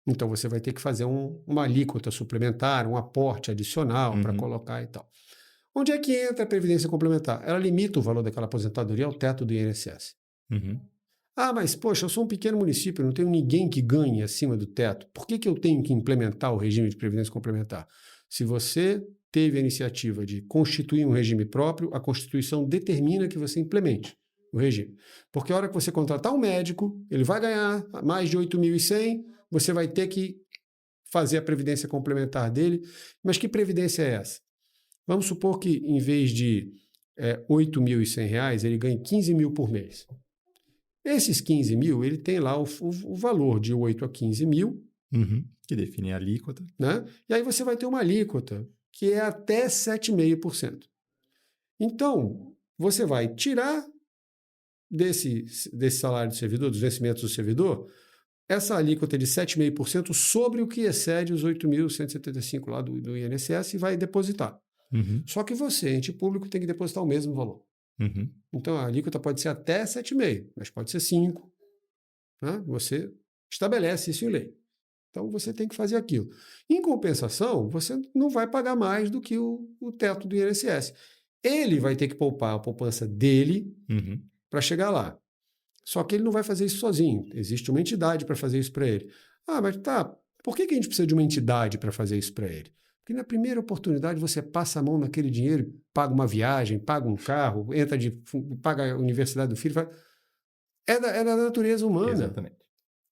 Então você vai ter que fazer uma alíquota suplementar, um aporte adicional para colocar e tal. Onde é que entra a Previdência Complementar? Ela limita o valor daquela aposentadoria ao teto do INSS. Ah, mas, poxa, eu sou um pequeno município, eu não tenho ninguém que ganhe acima do teto. Por que eu tenho que implementar o regime de Previdência Complementar? Se você teve a iniciativa de constituir um regime próprio, a Constituição determina que você implemente o regime. Porque a hora que você contratar um médico, ele vai ganhar mais de 8.100, você vai ter que fazer a previdência complementar dele. Mas que previdência é essa? Vamos supor que, em vez de R$8.100, ele ganhe 15 mil por mês. Esses 15 mil, ele tem lá o valor de 8 a 15 mil. Que define a alíquota. Né? E aí você vai ter uma alíquota que é até 7,5%. Então, você vai tirar desse salário do servidor, dos vencimentos do servidor, essa alíquota de 7,5% sobre o que excede os 8.175 lá do INSS e vai depositar. Só que você, ente público, tem que depositar o mesmo valor. Então, a alíquota pode ser até 7,5%, mas pode ser 5%. Né? Você estabelece isso em lei. Então, você tem que fazer aquilo. Em compensação, você não vai pagar mais do que o teto do INSS. Ele vai ter que poupar a poupança dele para chegar lá. Só que ele não vai fazer isso sozinho. Existe uma entidade para fazer isso para ele. Ah, mas tá, por que a gente precisa de uma entidade para fazer isso para ele? Porque na primeira oportunidade você passa a mão naquele dinheiro, paga uma viagem, paga um carro, paga a universidade do filho. É da natureza humana. Exatamente.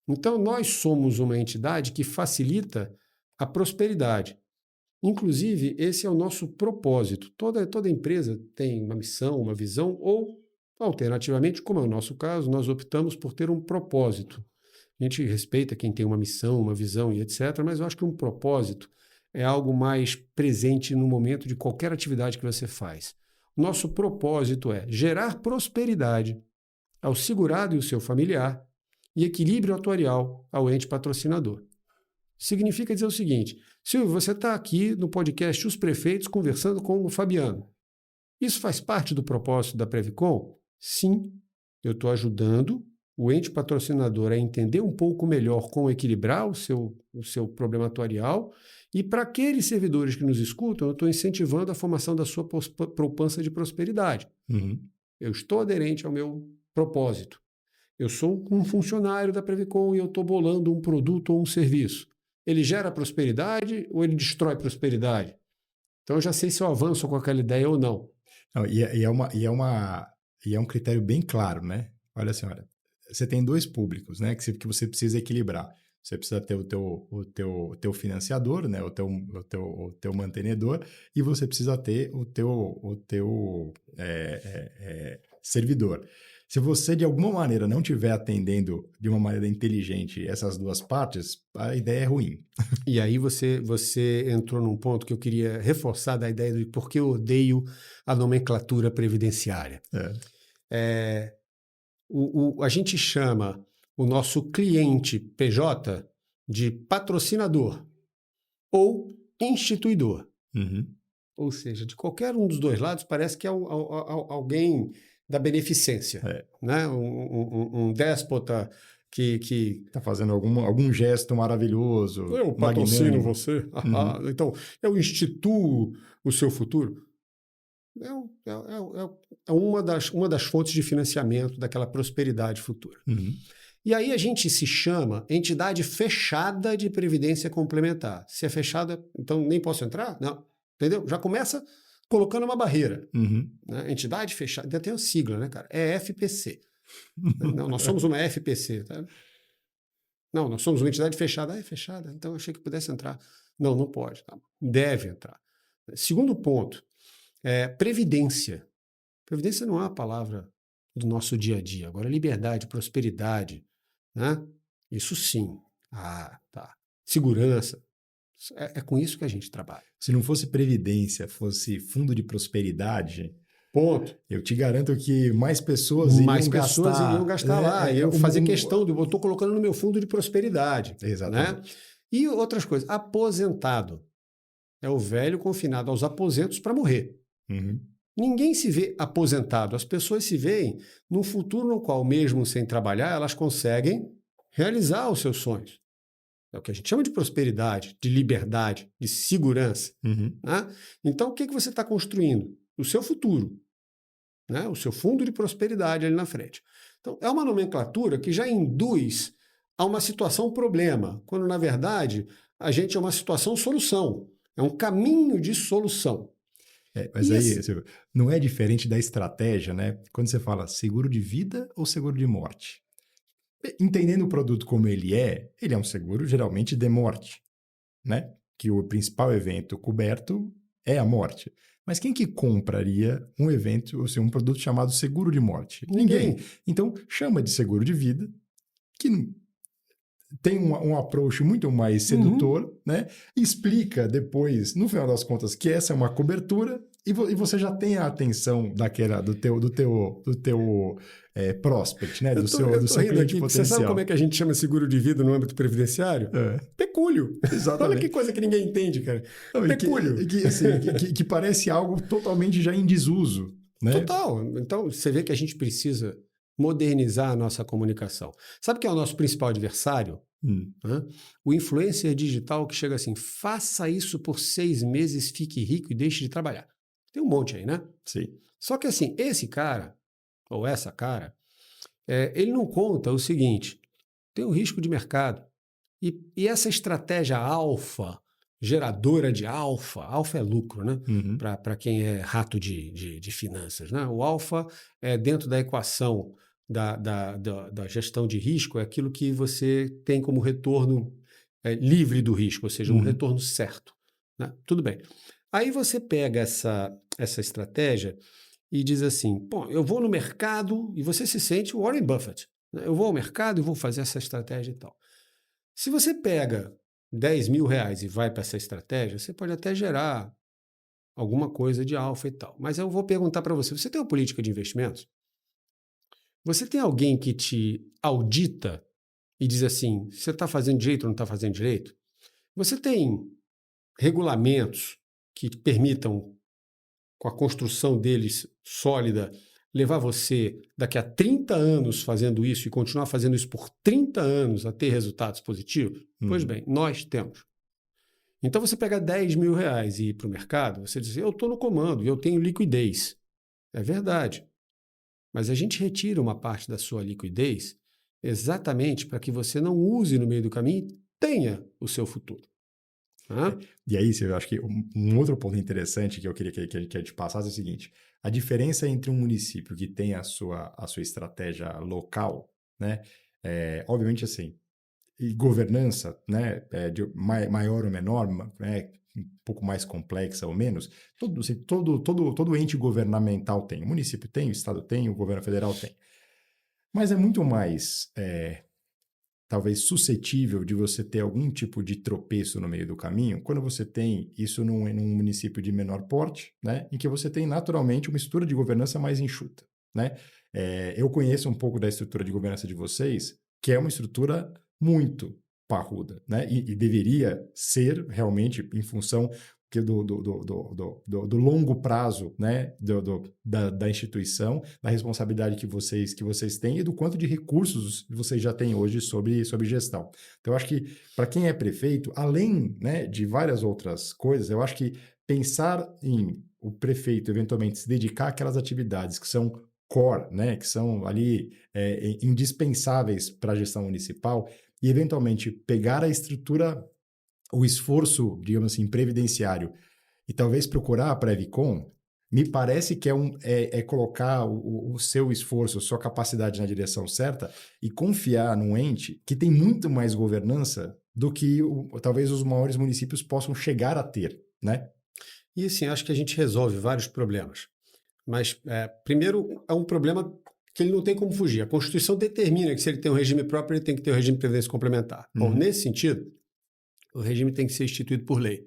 Então, nós somos uma entidade que facilita a prosperidade. Inclusive, esse é o nosso propósito. Toda empresa tem uma missão, uma visão, ou, alternativamente, como é o nosso caso, nós optamos por ter um propósito. A gente respeita quem tem uma missão, uma visão e etc., mas eu acho que um propósito é algo mais presente no momento de qualquer atividade que você faz. O nosso propósito é gerar prosperidade ao segurado e o seu familiar e equilíbrio atuarial ao ente patrocinador. Significa dizer o seguinte: Silvio, você está aqui no podcast Os Prefeitos conversando com o Fabiano. Isso faz parte do propósito da Previcom? Sim, eu estou ajudando o ente patrocinador a entender um pouco melhor como equilibrar o seu problema atuarial, e para aqueles servidores que nos escutam, eu estou incentivando a formação da sua poupança de prosperidade. Eu estou aderente ao meu propósito. Eu sou um funcionário da Previcom e eu estou bolando um produto ou um serviço. Ele gera prosperidade ou ele destrói prosperidade? Então eu já sei se eu avanço com aquela ideia ou não. Não, e é um critério bem claro, né? Olha assim, você tem dois públicos, né, que você precisa equilibrar. Você precisa ter o teu financiador, né, o teu mantenedor, e você precisa ter o teu servidor. Se você, de alguma maneira, não estiver atendendo de uma maneira inteligente essas duas partes, a ideia é ruim. E aí você entrou num ponto que eu queria reforçar da ideia de por que eu odeio a nomenclatura previdenciária. A gente chama o nosso cliente PJ de patrocinador ou instituidor. Ou seja, de qualquer um dos dois lados, parece que é alguém da beneficência, É. né? Um déspota que Está fazendo algum gesto maravilhoso, eu patrocino magnânimo. você, Uhum. então eu instituo o seu futuro. É uma das fontes de financiamento daquela prosperidade futura. Uhum. E aí a gente se chama entidade fechada de previdência complementar. Se é fechada, então nem posso entrar? Não. Entendeu? Já começa colocando uma barreira. Uhum. Né? Entidade fechada, ainda tem uma sigla, né, cara? É FPC. Não, nós somos uma FPC. Tá? Não, nós somos uma entidade fechada. Ah, é fechada, então eu achei que pudesse entrar. Não, não pode. Tá? Deve entrar. Segundo ponto, previdência. Previdência não é uma palavra do nosso dia a dia. Agora, liberdade, prosperidade, né? Isso sim. Ah, tá. Segurança. É com isso que a gente trabalha. Se não fosse previdência, fosse fundo de prosperidade, Ponto. eu te garanto que mais pessoas Mais iriam pessoas gastar. iriam gastar lá. Eu fazer questão de. Eu estou colocando no meu fundo de prosperidade. Exatamente. Né? E outras coisas. Aposentado. É o velho confinado aos aposentos para morrer. Uhum. Ninguém se vê aposentado. As pessoas se veem num futuro no qual, mesmo sem trabalhar, elas conseguem realizar os seus sonhos. É o que a gente chama de prosperidade, de liberdade, de segurança. Uhum. Né? Então, o que você está construindo? O seu futuro. Né? O seu fundo de prosperidade ali na frente. Então, é uma nomenclatura que já induz a uma situação problema, quando, na verdade, a gente é uma situação solução. É um caminho de solução. Mas aí não é diferente da estratégia, né? Quando você fala seguro de vida ou seguro de morte. Entendendo o produto como ele é um seguro geralmente de morte, né? Que o principal evento coberto é a morte. Mas quem que compraria um evento, ou seja, um produto chamado seguro de morte? Ninguém. Então, chama de seguro de vida, que tem um approach muito mais sedutor, né? Explica depois, no final das contas, que essa é uma cobertura e você já tem a atenção do teu prospect, né? Do seu cliente aqui, potencial. Você sabe como é que a gente chama seguro de vida no âmbito previdenciário? Pecúlio. Exatamente. Olha que coisa que ninguém entende, cara. Não, pecúlio. Que parece algo totalmente já em desuso. Né? Total. Então, você vê que a gente precisa modernizar a nossa comunicação. Sabe quem é o nosso principal adversário? O influencer digital que chega assim, faça isso por 6 meses, fique rico e deixe de trabalhar. Tem um monte aí, né? Sim. Só que assim, esse cara, ou essa cara, ele não conta o seguinte, tem um risco de mercado. E essa estratégia alfa, geradora de alfa é lucro, né? Uhum. Para quem é rato de finanças. Né? O alfa é dentro da equação da gestão de risco, é aquilo que você tem como retorno livre do risco, ou seja, um retorno certo. Né? Tudo bem. Aí você pega essa estratégia e diz assim, bom, eu vou no mercado e você se sente o Warren Buffett. Né? Eu vou ao mercado e vou fazer essa estratégia e tal. Se você pega 10 mil reais e vai para essa estratégia, você pode até gerar alguma coisa de alfa e tal. Mas eu vou perguntar para você, você tem uma política de investimentos? Você tem alguém que te audita e diz assim, você está fazendo direito ou não está fazendo direito? Você tem regulamentos que permitam, com a construção deles sólida, levar você daqui a 30 anos fazendo isso e continuar fazendo isso por 30 anos a ter resultados positivos? Pois bem, nós temos. Então você pega 10 mil reais e ir para o mercado, você diz, eu estou no comando e eu tenho liquidez. É verdade. Mas a gente retira uma parte da sua liquidez exatamente para que você não use no meio do caminho e tenha o seu futuro. E aí, eu acho que um outro ponto interessante que eu queria que a gente passasse é o seguinte, a diferença entre um município que tem a sua estratégia local, né, obviamente assim, e governança, né, de maior ou menor, né, um pouco mais complexa ou menos, todo ente governamental tem, o município tem, o estado tem, o governo federal tem. Mas é muito mais talvez suscetível de você ter algum tipo de tropeço no meio do caminho, quando você tem isso num município de menor porte, né, em que você tem naturalmente uma estrutura de governança mais enxuta. Né? Eu conheço um pouco da estrutura de governança de vocês, que é uma estrutura muito parruda, né? E deveria ser realmente em função do longo prazo, né, da instituição, da responsabilidade que vocês têm e do quanto de recursos vocês já têm hoje sobre gestão. Então, eu acho que para quem é prefeito, além, né, de várias outras coisas, eu acho que pensar em o prefeito eventualmente se dedicar àquelas atividades que são core, né, que são ali indispensáveis para a gestão municipal e eventualmente pegar a estrutura, o esforço, digamos assim, previdenciário e talvez procurar a Previcon, me parece que é colocar o seu esforço, a sua capacidade na direção certa e confiar num ente que tem muito mais governança do que talvez os maiores municípios possam chegar a ter, né? E assim, acho que a gente resolve vários problemas. Mas, primeiro, é um problema que ele não tem como fugir. A Constituição determina que se ele tem um regime próprio, ele tem que ter um regime de previdência complementar. Bom, nesse sentido, o regime tem que ser instituído por lei.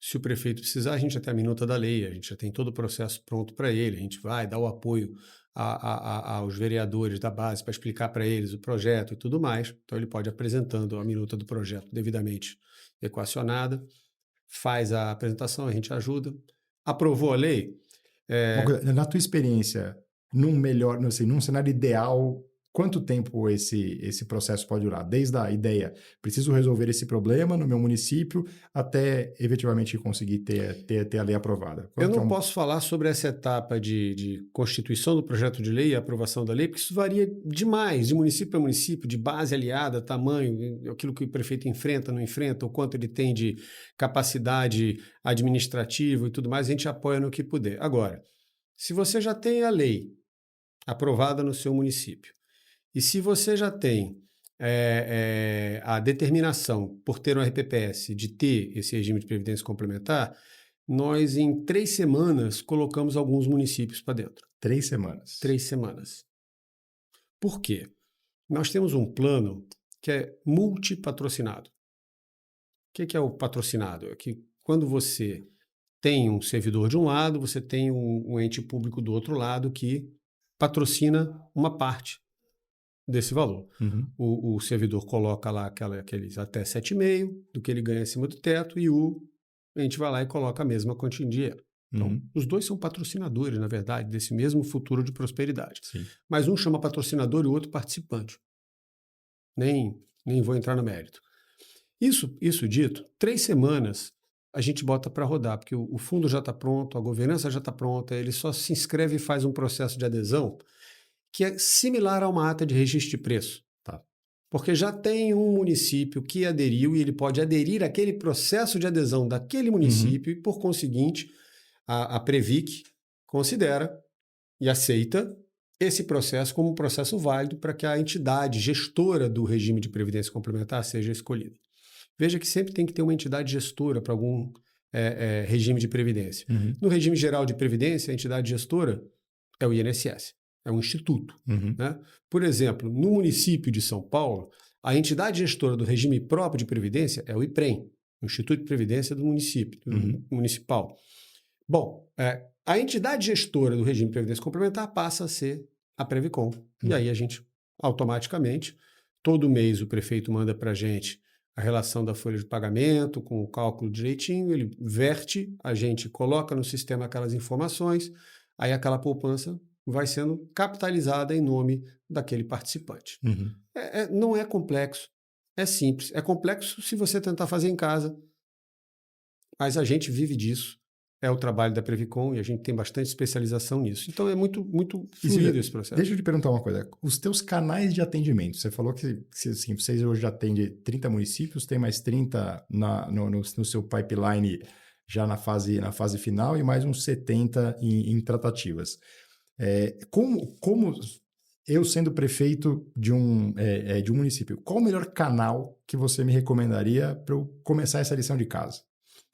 Se o prefeito precisar, a gente já tem a minuta da lei, a gente já tem todo o processo pronto para ele, a gente vai dar o apoio aos vereadores da base para explicar para eles o projeto e tudo mais. Então, ele pode ir apresentando a minuta do projeto devidamente equacionada, faz a apresentação, a gente ajuda. Aprovou a lei? Uma coisa, na tua experiência, num cenário ideal, quanto tempo esse processo pode durar? Desde a ideia, preciso resolver esse problema no meu município, até efetivamente conseguir ter a lei aprovada. Eu não posso falar sobre essa etapa de constituição do projeto de lei e aprovação da lei, porque isso varia demais, de município para município, de base aliada, tamanho, aquilo que o prefeito enfrenta, não enfrenta, o quanto ele tem de capacidade administrativa e tudo mais, a gente apoia no que puder. Agora, se você já tem a lei aprovada no seu município, e se você já tem a determinação por ter um RPPS de ter esse regime de previdência complementar, nós em 3 semanas colocamos alguns municípios para dentro. 3 semanas? 3 semanas. Por quê? Nós temos um plano que é multipatrocinado. O que é o patrocinado? É que quando você tem um servidor de um lado, você tem um ente público do outro lado que patrocina uma parte desse valor. O servidor coloca lá aqueles até 7,5% do que ele ganha acima do teto e a gente vai lá e coloca a mesma quantia em dinheiro. Então, os dois são patrocinadores, na verdade, desse mesmo futuro de prosperidade. Sim. Mas um chama patrocinador e o outro participante. Nem vou entrar no mérito. Isso dito, 3 semanas a gente bota para rodar, porque o fundo já está pronto, a governança já está pronta, ele só se inscreve e faz um processo de adesão que é similar a uma ata de registro de preço. Tá. Porque já tem um município que aderiu e ele pode aderir àquele processo de adesão daquele município e, por conseguinte, a Previc considera e aceita esse processo como um processo válido para que a entidade gestora do regime de previdência complementar seja escolhida. Veja que sempre tem que ter uma entidade gestora para algum regime de previdência. No regime geral de previdência, a entidade gestora é o INSS. É um instituto. Né? Por exemplo, no município de São Paulo, a entidade gestora do regime próprio de previdência é o IPREM, o Instituto de Previdência do município, municipal. Bom, a entidade gestora do regime de previdência complementar passa a ser a Previcon. E aí a gente, automaticamente, todo mês o prefeito manda para a gente a relação da folha de pagamento, com o cálculo direitinho, ele verte, a gente coloca no sistema aquelas informações, aí aquela poupança vai sendo capitalizada em nome daquele participante. Não é complexo, é simples. É complexo se você tentar fazer em casa, mas a gente vive disso. É o trabalho da Previcon e a gente tem bastante especialização nisso. Então é muito, muito fluido esse processo. Deixa eu te perguntar uma coisa. Os teus canais de atendimento, você falou que assim, vocês hoje já atendem 30 municípios, tem mais 30 no seu pipeline já na fase final e mais uns 70 em tratativas. Como eu sendo prefeito de um município, qual o melhor canal que você me recomendaria para eu começar essa lição de casa?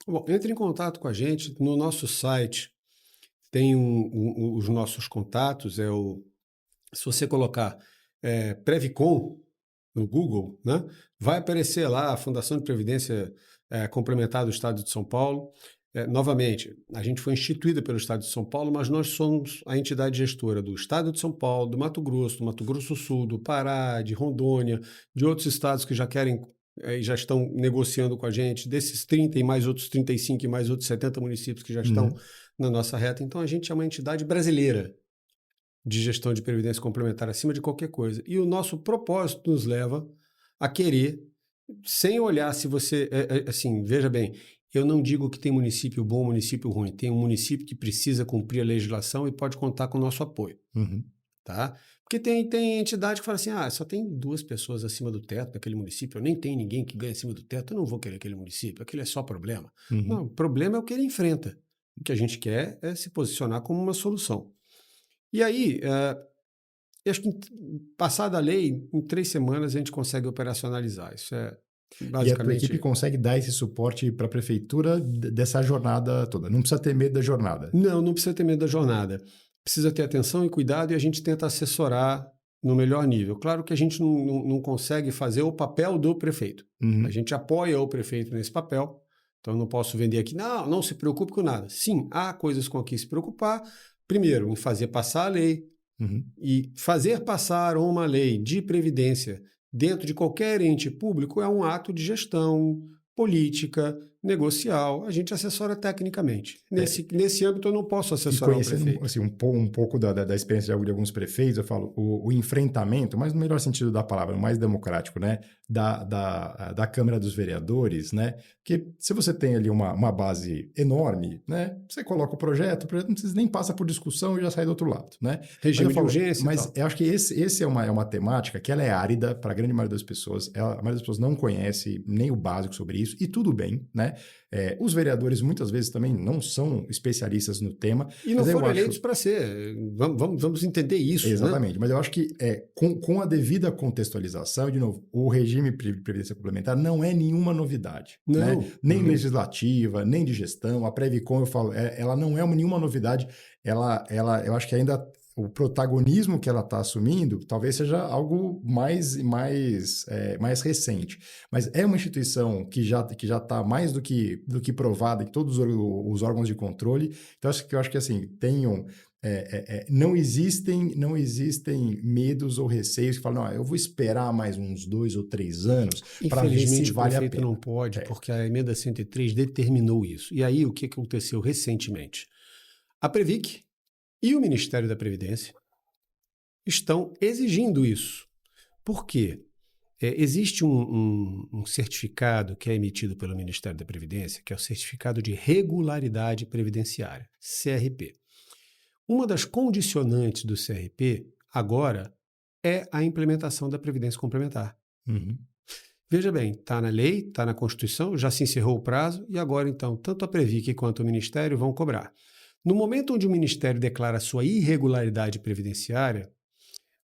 Bom, entre em contato com a gente. No nosso site tem os nossos contatos. Se você colocar Previcon no Google, né, vai aparecer lá a Fundação de Previdência Complementar do Estado de São Paulo. Novamente, a gente foi instituída pelo Estado de São Paulo, mas nós somos a entidade gestora do Estado de São Paulo, do Mato Grosso do Sul, do Pará, de Rondônia, de outros estados que já querem e já estão negociando com a gente, desses 30 e mais outros 35 e mais outros 70 municípios que já estão na nossa reta. Então, a gente é uma entidade brasileira de gestão de previdência complementar acima de qualquer coisa. E o nosso propósito nos leva a querer, sem olhar se você... assim, veja bem, eu não digo que tem município bom, município ruim. Tem um município que precisa cumprir a legislação e pode contar com o nosso apoio. Tá? Porque tem entidade que fala assim, só tem 2 pessoas acima do teto naquele município, eu nem tenho ninguém que ganha acima do teto, eu não vou querer aquele município, aquele é só problema. Não, o problema é o que ele enfrenta. O que a gente quer é se posicionar como uma solução. E aí, eu acho que passada a lei, em 3 semanas a gente consegue operacionalizar. Isso é basicamente... E a tua equipe consegue dar esse suporte para a prefeitura dessa jornada toda? Não precisa ter medo da jornada? Não precisa ter medo da jornada. Precisa ter atenção e cuidado e a gente tenta assessorar no melhor nível. Claro que a gente não consegue fazer o papel do prefeito. A gente apoia o prefeito nesse papel. Então, eu não posso vender aqui, não se preocupe com nada. Sim, há coisas com que se preocupar. Primeiro, em fazer passar a lei. E fazer passar uma lei de previdência dentro de qualquer ente público é um ato de gestão política, negocial. A gente assessora tecnicamente. Nesse âmbito, eu não posso assessorar o prefeito. Assim, um pouco da experiência de alguns prefeitos, eu falo, o enfrentamento, mas no melhor sentido da palavra, o mais democrático, né? Da Câmara dos Vereadores, né? Porque se você tem ali uma base enorme, né? Você coloca o projeto não precisa nem passar por discussão e já sai do outro lado, né? Regime de urgência mas e tal. eu acho que esse é uma temática que ela é árida para a grande maioria das pessoas. A maioria das pessoas não conhece nem o básico sobre isso, e tudo bem, né? Os vereadores muitas vezes também não são especialistas no tema. E não foram eleitos para ser. Vamos entender isso. Exatamente, né? Mas eu acho que com a devida contextualização, de novo, o regime de previdência complementar não é nenhuma novidade. Não. Né? Nem legislativa, nem de gestão. A Previcom, eu falo, ela não é nenhuma novidade. Eu acho que ainda o protagonismo que ela está assumindo talvez seja algo mais recente. Mas é uma instituição que já está mais do que provada em todos os órgãos de controle. Então, eu acho que assim, não existem medos ou receios que falam, não, eu vou esperar mais uns 2 ou 3 anos para ver se vale a pena. O prefeito não pode, porque a emenda 103 determinou isso. E aí, o que aconteceu recentemente? A Previc e o Ministério da Previdência estão exigindo isso. Por quê? Existe um certificado que é emitido pelo Ministério da Previdência, que é o Certificado de Regularidade Previdenciária, CRP. Uma das condicionantes do CRP, agora, é a implementação da Previdência Complementar. Veja bem, está na lei, está na Constituição, já se encerrou o prazo e agora, então, tanto a Previc quanto o Ministério vão cobrar. No momento onde o Ministério declara sua irregularidade previdenciária,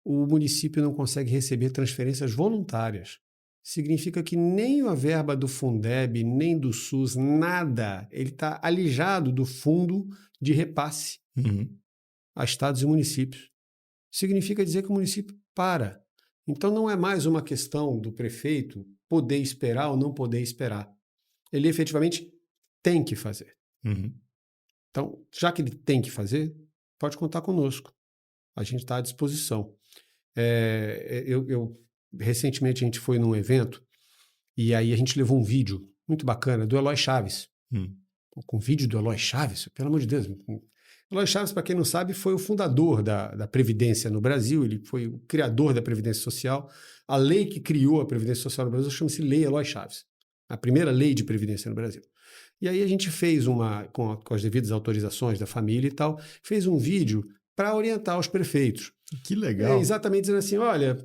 o município não consegue receber transferências voluntárias. Significa que nem a verba do Fundeb, nem do SUS, nada, ele está alijado do fundo de repasse a estados e municípios. Significa dizer que o município para. Então não é mais uma questão do prefeito poder esperar ou não poder esperar. Ele efetivamente tem que fazer. Então, já que ele tem que fazer, pode contar conosco. A gente está à disposição. Recentemente a gente foi num evento e aí a gente levou um vídeo muito bacana do Eloy Chaves. Com vídeo do Eloy Chaves, pelo amor de Deus. Eloy Chaves, para quem não sabe, foi o fundador da Previdência no Brasil, ele foi o criador da Previdência Social. A lei que criou a Previdência Social no Brasil chama-se Lei Eloy Chaves, a primeira lei de Previdência no Brasil. E aí a gente fez com as devidas autorizações da família e tal, fez um vídeo para orientar os prefeitos. Que legal. Exatamente dizendo assim, olha,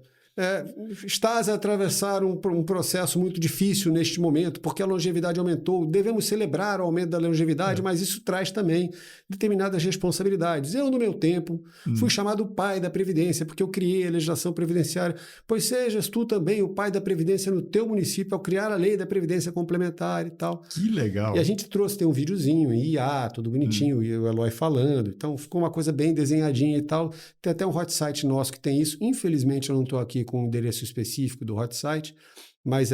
estás a atravessar um processo muito difícil neste momento, porque a longevidade aumentou, devemos celebrar o aumento da longevidade, mas isso traz também determinadas responsabilidades. Eu, no meu tempo, fui chamado o pai da Previdência, porque eu criei a legislação previdenciária, pois sejas tu também o pai da Previdência no teu município ao criar a lei da Previdência Complementar e tal. Que legal. E a gente tem um videozinho em IA, tudo bonitinho, e o Eloy falando, então ficou uma coisa bem desenhadinha e tal. Tem até um hot site nosso que tem isso. Infelizmente, eu não estou aqui com o endereço específico do hot site, mas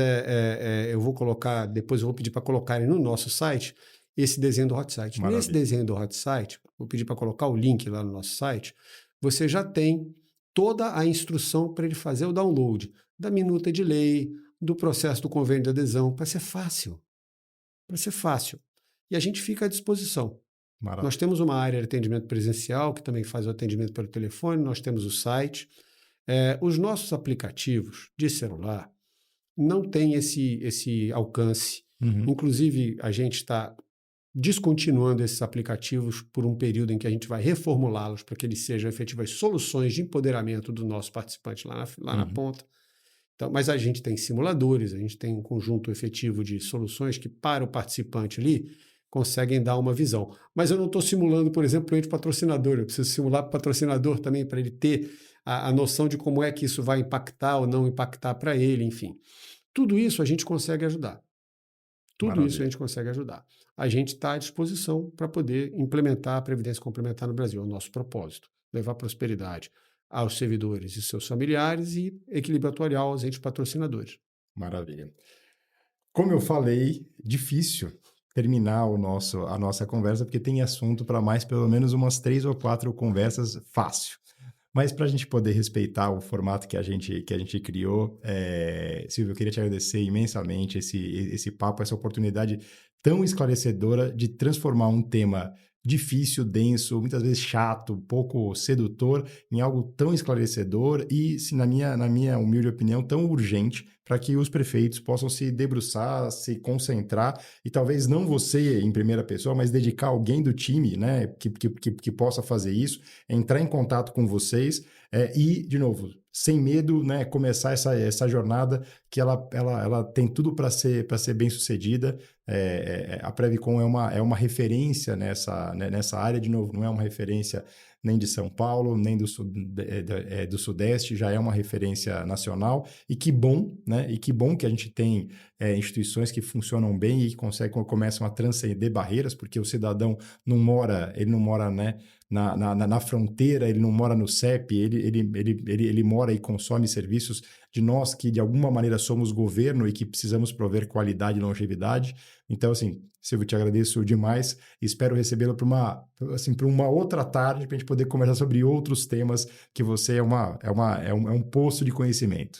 eu vou colocar, depois eu vou pedir para colocarem no nosso site esse desenho do hot site. Maravilha. Nesse desenho do hot site, vou pedir para colocar o link lá no nosso site, você já tem toda a instrução para ele fazer o download da minuta de lei, do processo do convênio de adesão, para ser fácil. Para ser fácil. E a gente fica à disposição. Maravilha. Nós temos uma área de atendimento presencial, que também faz o atendimento pelo telefone, nós temos o site. Os nossos aplicativos de celular não têm esse alcance. Uhum. Inclusive, a gente está descontinuando esses aplicativos por um período em que a gente vai reformulá-los para que eles sejam efetivas soluções de empoderamento do nosso participante lá na ponta. Então, mas a gente tem simuladores, a gente tem um conjunto efetivo de soluções que, para o participante ali, conseguem dar uma visão. Mas eu não estou simulando, por exemplo, para o ente patrocinador, eu preciso simular para o patrocinador também, para ele ter a noção de como é que isso vai impactar ou não impactar para ele, enfim. Tudo isso a gente consegue ajudar. Isso a gente consegue ajudar. A gente está à disposição para poder implementar a Previdência Complementar no Brasil, é o nosso propósito, levar prosperidade aos servidores e seus familiares e equilíbrio atuarial aos entes patrocinadores. Maravilha. Como eu falei, difícil terminar a nossa conversa, porque tem assunto para mais pelo menos umas 3 ou 4 conversas fácil. Mas para a gente poder respeitar o formato que a gente criou, Silvio, eu queria te agradecer imensamente esse papo, essa oportunidade tão esclarecedora de transformar um tema difícil, denso, muitas vezes chato, pouco sedutor, em algo tão esclarecedor e, na minha humilde opinião, tão urgente para que os prefeitos possam se debruçar, se concentrar e talvez não você em primeira pessoa, mas dedicar alguém do time, né, que possa fazer isso, entrar em contato com vocês e, de novo, sem medo, né, começar essa jornada que ela tem tudo para ser bem sucedida. A Previcon é uma referência nessa área, de novo, não é uma referência nem de São Paulo, nem do Sudeste, já é uma referência nacional, e que bom, né? E que bom que a gente tem instituições que funcionam bem e que começam a transcender barreiras, porque o cidadão não mora, né, na fronteira, ele não mora no CEP, ele mora e consome serviços de nós que de alguma maneira somos governo e que precisamos prover qualidade e longevidade. Então, assim, Silvio, te agradeço demais e espero recebê-lo para uma outra tarde para a gente poder conversar sobre outros temas, que você é um poço de conhecimento.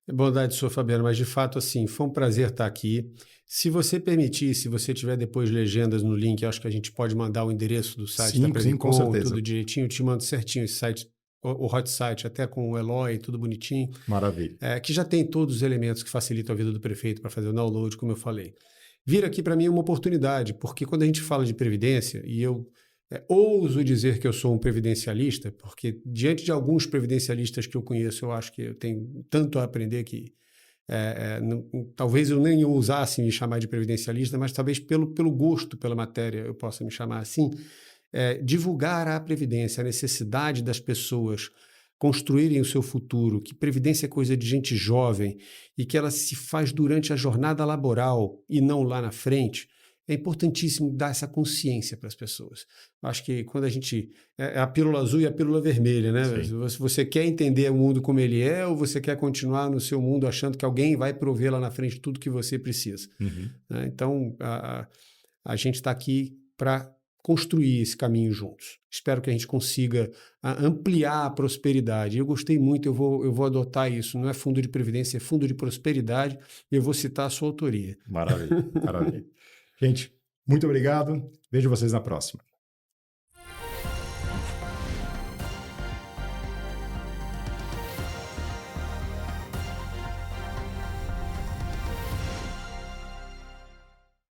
É bondade sua, Fabiano, mas de fato, assim, foi um prazer estar aqui. Se você permitir, se você tiver depois legendas no link, acho que a gente pode mandar o endereço do site da Previcon, com certeza. Tudo direitinho, eu te mando certinho esse site, o hot site, até com o Eloy, tudo bonitinho. Maravilha. Que já tem todos os elementos que facilitam a vida do prefeito para fazer o download, como eu falei. Vir aqui para mim é uma oportunidade, porque quando a gente fala de previdência, e eu ouso dizer que eu sou um previdencialista, porque diante de alguns previdencialistas que eu conheço, eu acho que eu tenho tanto a aprender que talvez eu nem ousasse me chamar de previdencialista, mas talvez pelo gosto pela matéria eu possa me chamar assim. Divulgar a previdência, a necessidade das pessoas construírem o seu futuro, que previdência é coisa de gente jovem e que ela se faz durante a jornada laboral e não lá na frente, é importantíssimo dar essa consciência para as pessoas. Acho que quando a gente... É a pílula azul e a pílula vermelha, né? Se você quer entender o mundo como ele é ou você quer continuar no seu mundo achando que alguém vai prover lá na frente tudo que você precisa. Uhum. Então, a gente está aqui para construir esse caminho juntos. Espero que a gente consiga ampliar a prosperidade. Eu gostei muito, eu vou adotar isso. Não é fundo de previdência, é fundo de prosperidade. Eu vou citar a sua autoria. Maravilha, maravilha. Gente, muito obrigado. Vejo vocês na próxima.